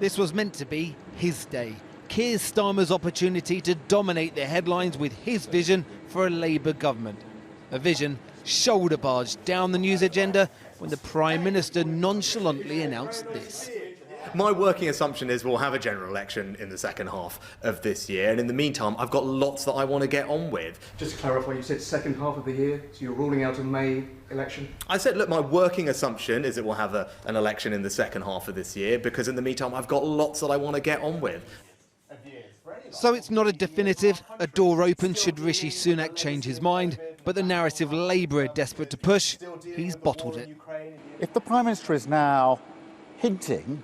This was meant to be his day. Keir Starmer's opportunity to dominate the headlines with his vision for a Labour government. A vision shoulder barged down the news agenda when the Prime Minister nonchalantly announced this. My working assumption is we'll have a general election in the second half of this year, and in the meantime I've got lots that I want to get on with. Just to clarify, you said second half of the year, so you're ruling out a May election? I said, look, my working assumption is that we'll have an election in the second half of this year, because in the meantime I've got lots that I want to get on with. So it's not a definitive, a door open should Rishi Sunak change his mind, but the narrative Labour are desperate to push, he's bottled it. If the Prime Minister is now hinting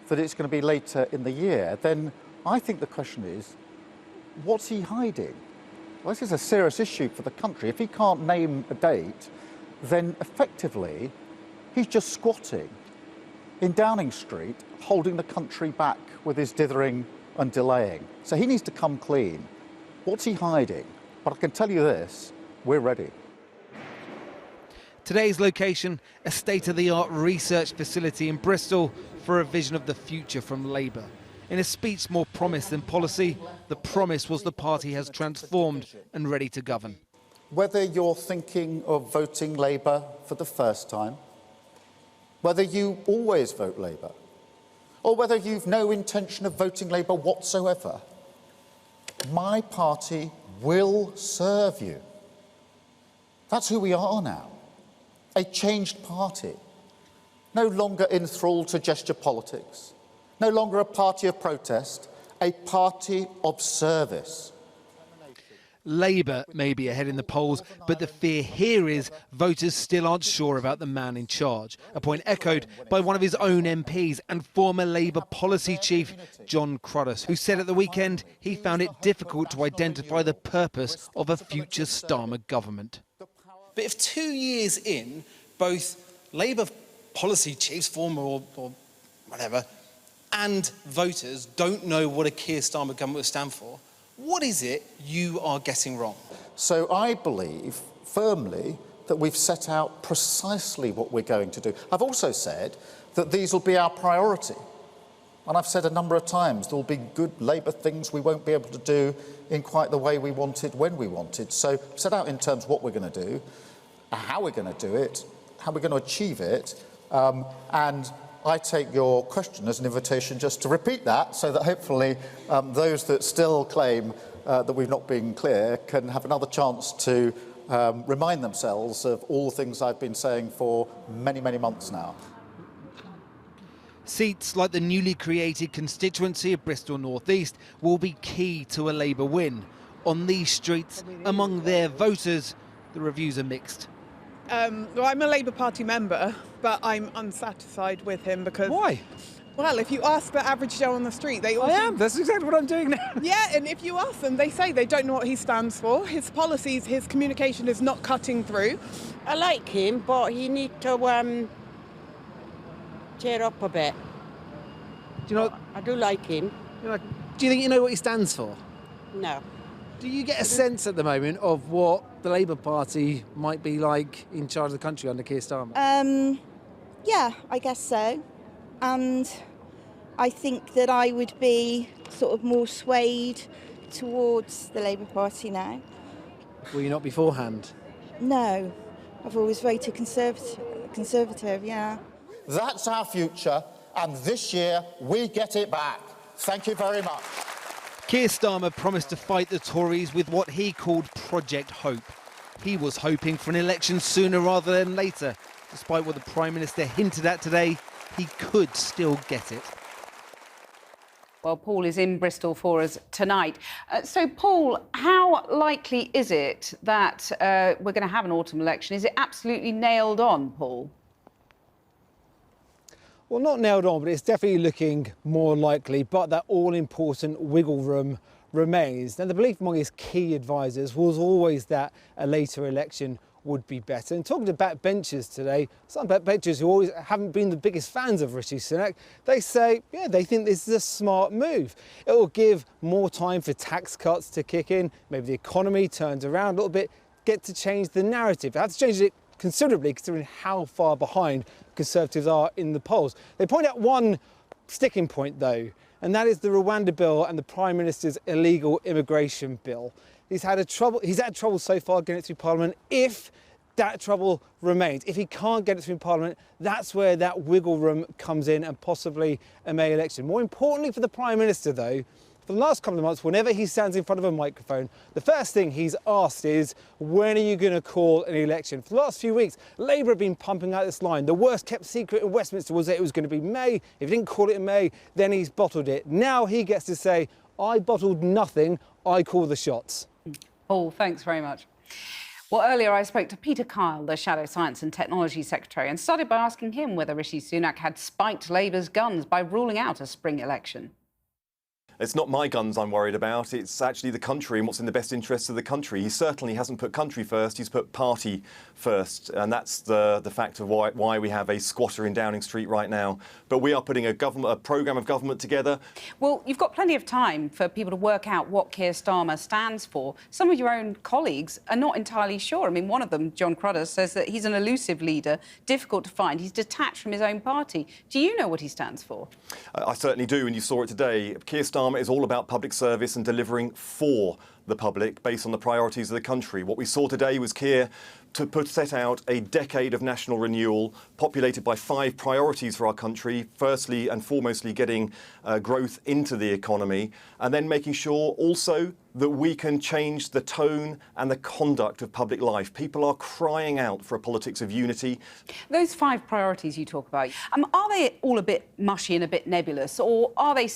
that it's going to be later in the year, then I think the question is, what's he hiding? Well, this is a serious issue for the country. If he can't name a date, then effectively he's just squatting in Downing Street, holding the country back with his dithering and delaying. So he needs to come clean. What's he hiding? But I can tell you this, we're ready. Today's location, a state-of-the-art research facility in Bristol for a vision of the future from Labour. In a speech more promise than policy, the promise was the party has transformed and ready to govern. Whether you're thinking of voting Labour for the first time, whether you always vote Labour, or whether you've no intention of voting Labour whatsoever, my party will serve you. That's who we are now. A changed party, no longer enthralled to gesture politics, no longer a party of protest, a party of service. Labour may be ahead in the polls, but the fear here is voters still aren't sure about the man in charge, a point echoed by one of his own MPs and former Labour policy chief, John Cruddas, who said at the weekend he found it difficult to identify the purpose of a future Starmer government. But if 2 years in, both Labour policy chiefs, former or whatever, and voters don't know what a Keir Starmer government will stand for, what is it you are getting wrong? So I believe firmly that we've set out precisely what we're going to do. I've also said that these will be our priority. And I've said a number of times there will be good Labour things we won't be able to do in quite the way we wanted when we wanted. So set out in terms of what we're going to do, how we're going to do it, how we're going to achieve it, and I take your question as an invitation just to repeat that so that hopefully those that still claim that we've not been clear can have another chance to remind themselves of all the things I've been saying for many, many months now. Seats like the newly created constituency of Bristol North East will be key to a Labour win. On these streets, among their voters, the reviews are mixed. Well, I'm a Labour Party member, but I'm unsatisfied with him because... Why? Well, if you ask the average Joe on the street, they all... I am. That's exactly what I'm doing now. Yeah, and if you ask them, they say they don't know what he stands for. His policies, his communication is not cutting through. I like him, but he needs to cheer up a bit. Do you know? I do like him. Do you think you know what he stands for? No. Do you get a sense at the moment of what the Labour Party might be like in charge of the country under Keir Starmer? Yeah, I guess so. And I think that I would be sort of more swayed towards the Labour Party now. Were you not beforehand? No, I've always voted conservative, yeah. That's our future, and this year we get it back. Thank you very much. Keir Starmer promised to fight the Tories with what he called Project Hope. He was hoping for an election sooner rather than later. Despite what the Prime Minister hinted at today, he could still get it. Well, Paul is in Bristol for us tonight. So, Paul, how likely is it that we're going to have an autumn election? Is it absolutely nailed on, Paul? Well, not nailed on, but it's definitely looking more likely, but that all-important wiggle room remains. Now, the belief among his key advisers was always that a later election would be better. And talking to backbenchers today, some backbenchers who always haven't been the biggest fans of Rishi Sunak, they say, yeah, they think this is a smart move. It will give more time for tax cuts to kick in, maybe the economy turns around a little bit, get to change the narrative. It has to change it considerably considering how far behind Conservatives are in the polls. They point out one sticking point though, and that is the Rwanda bill and the Prime Minister's illegal immigration bill. He's had trouble so far getting it through Parliament. If that trouble remains, if he can't get it through Parliament, that's where that wiggle room comes in, and possibly a May election. More importantly for the Prime Minister though, for the last couple of months, whenever he stands in front of a microphone, the first thing he's asked is, when are you going to call an election? For the last few weeks, Labour have been pumping out this line. The worst kept secret in Westminster was that it was going to be May. If he didn't call it in May, then he's bottled it. Now he gets to say, I bottled nothing, I call the shots. Paul, thanks very much. Well, earlier I spoke to Peter Kyle, the Shadow Science and Technology Secretary, and started by asking him whether Rishi Sunak had spiked Labour's guns by ruling out a spring election. It's not my guns I'm worried about, it's actually the country and what's in the best interests of the country. He certainly hasn't put country first, he's put party first, and that's the fact of why we have a squatter in Downing Street right now. But we are putting a programme of government together. Well, you've got plenty of time for people to work out what Keir Starmer stands for. Some of your own colleagues are not entirely sure. I mean, one of them, John Cruddas, says that he's an elusive leader, difficult to find. He's detached from his own party. Do you know what he stands for? I certainly do, and you saw it today. Keir Starmer is all about public service and delivering for the public based on the priorities of the country. What we saw today was Keir set out a decade of national renewal populated by 5 priorities for our country. Firstly and foremostly getting growth into the economy, and then making sure also that we can change the tone and the conduct of public life. People are crying out for a politics of unity. Those 5 priorities you talk about, are they all a bit mushy and a bit nebulous, or are you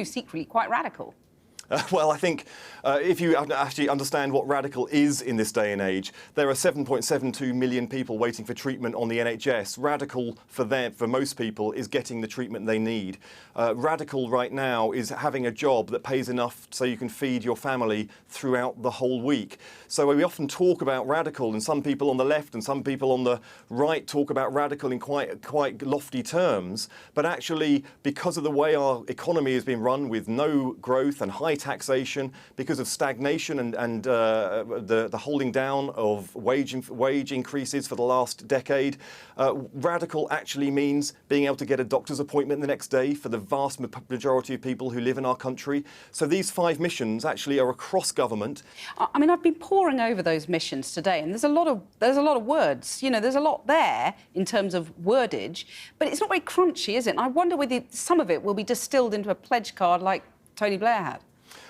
secretly quite radical? Well, I think if you actually understand what radical is in this day and age, there are 7.72 million people waiting for treatment on the NHS. Radical for most people, is getting the treatment they need. Radical right now is having a job that pays enough so you can feed your family throughout the whole week. So we often talk about radical, and some people on the left and some people on the right talk about radical in quite lofty terms. But actually, because of the way our economy has been run, with no growth and high taxation, because of stagnation and the holding down of wage increases for the last decade, radical actually means being able to get a doctor's appointment the next day for the vast majority of people who live in our country. So these 5 missions actually are across government. I mean, I've been poring over those missions today, and there's a lot of words. You know, there's a lot there in terms of wordage, but it's not very crunchy, is it? And I wonder whether some of it will be distilled into a pledge card like Tony Blair had.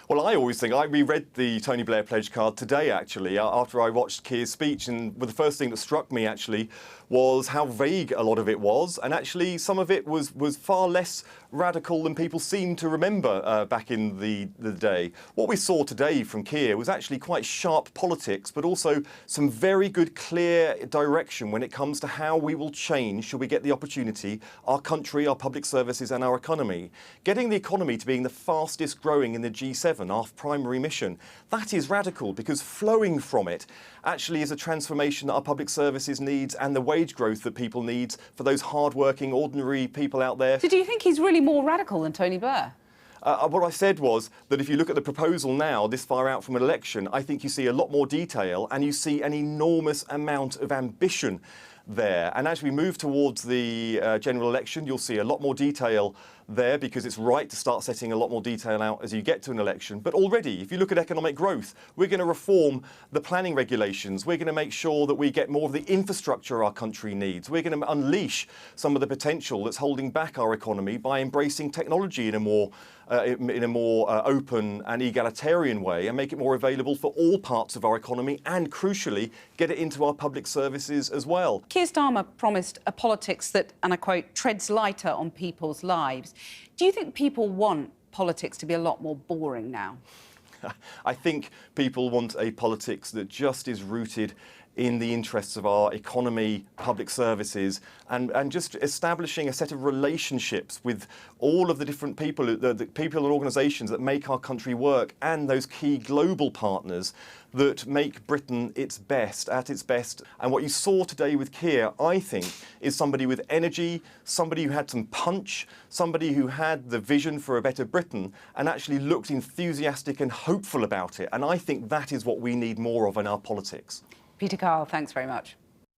Well, I always think, I reread the Tony Blair pledge card today, actually, after I watched Keir's speech, and the first thing that struck me, actually, was how vague a lot of it was, and actually some of it was far less radical than people seem to remember back in the day. What we saw today from Keir was actually quite sharp politics, but also some very good, clear direction when it comes to how we will change, should we get the opportunity, our country, our public services and our economy. Getting the economy to being the fastest growing in the G7, our primary mission, that is radical, because flowing from it actually is a transformation that our public services needs, and the wage growth that people need for those hard-working, ordinary people out there. So do you think he's really more radical than Tony Blair? What I said was that if you look at the proposal now, this far out from an election, I think you see a lot more detail and you see an enormous amount of ambition there. And as we move towards the general election, you'll see a lot more detail there, because it's right to start setting a lot more detail out as you get to an election. But already, if you look at economic growth, we're going to reform the planning regulations. We're going to make sure that we get more of the infrastructure our country needs. We're going to unleash some of the potential that's holding back our economy by embracing technology in a more open and egalitarian way, and make it more available for all parts of our economy, and crucially, get it into our public services as well. Keir Starmer promised a politics that, and I quote, treads lighter on people's lives. Do you think people want politics to be a lot more boring now? I think people want a politics that just is rooted in the interests of our economy, public services, and just establishing a set of relationships with all of the different people, the people and organisations that make our country work, and those key global partners that make Britain at its best. And what you saw today with Keir, I think, is somebody with energy, somebody who had some punch, somebody who had the vision for a better Britain, and actually looked enthusiastic and hopeful about it. And I think that is what we need more of in our politics. Peter Kyle, thanks very much.